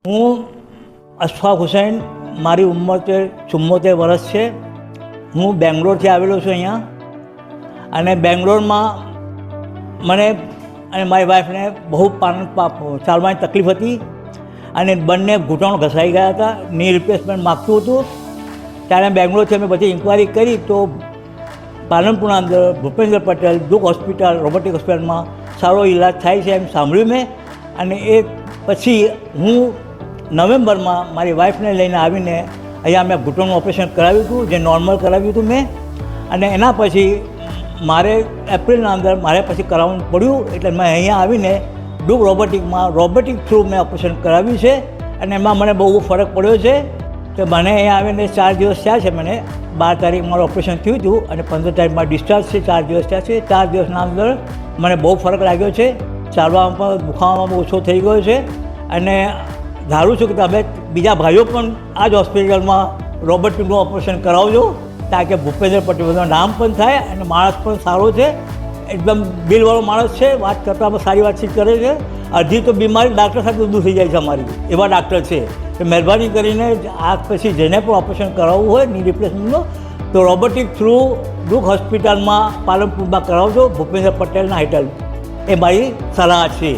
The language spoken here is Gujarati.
હું અશફાક હુસૈન, મારી ઉંમર છે 74 વર્ષ છે। હું બેંગ્લોરથી આવેલો છું અહીંયા, અને બેંગ્લોરમાં મને અને મારી વાઈફને બહુ ચાલવાની તકલીફ હતી, અને બંને ઘૂંટણો ઘસાઈ ગયા હતા, ની રિપ્લેસમેન્ટ માગતું હતું। ત્યારે બેંગ્લોરથી અમે બધી ઇન્ક્વાયરી કરી તો પાલનપુરના અંદર ભૂપેન્દ્ર પટેલ દુઃખ હોસ્પિટલ, રોબોટિક હોસ્પિટલમાં સારો ઈલાજ થાય છે એમ સાંભળ્યું મેં। અને એ પછી હું નવેમ્બરમાં મારી વાઈફને લઈને આવીને અહીંયા મેં ઘૂંટણનું ઓપરેશન કરાવ્યું હતું, જે નોર્મલ કરાવ્યું હતું મેં। અને એના પછી મારે એપ્રિલના અંદર મારે પછી કરાવવું પડ્યું, એટલે મેં અહીંયા આવીને ડૂક રોબોટિક થ્રુ મેં ઓપરેશન કરાવ્યું છે, અને એમાં મને બહુ ફરક પડ્યો છે। તો મને અહીંયા આવીને 4 દિવસ થયા છે। મને 12 તારીખ મારું ઓપરેશન થયું હતું અને 15 તારીખમાં ડિસ્ચાર્જ છે। 4 દિવસ થયા છે। 4 દિવસના અંદર મને બહુ ફરક લાગ્યો છે, ચાલવામાં પણ દુખાવામાં ઓછો થઈ ગયો છે। અને ધારું છું કે તમે બીજા ભાઈઓ પણ આ જ હોસ્પિટલમાં રોબોટિકનું ઓપરેશન કરાવજો, તાકે ભૂપેન્દ્ર પટેલનું નામ પણ થાય અને માણસ પણ સારો છે, એકદમ બિલવાળો માણસ છે, વાત કરતાં સારી વાતચીત કરે છે। અડધી તો બીમારી ડાક્ટર સાથે દૂર થઈ જાય છે અમારી, એવા ડાક્ટર છે। તો મહેરબાની કરીને આ પછી જેને પણ ઓપરેશન કરાવવું હોય ની રિપ્લેસમેન્ટનું, તો રોબોટિક થ્રુ દુઃખ હોસ્પિટલમાં પાલનપુરમાં કરાવજો, ભૂપેન્દ્ર પટેલના હેઠળ। એ મારી સલાહ છે।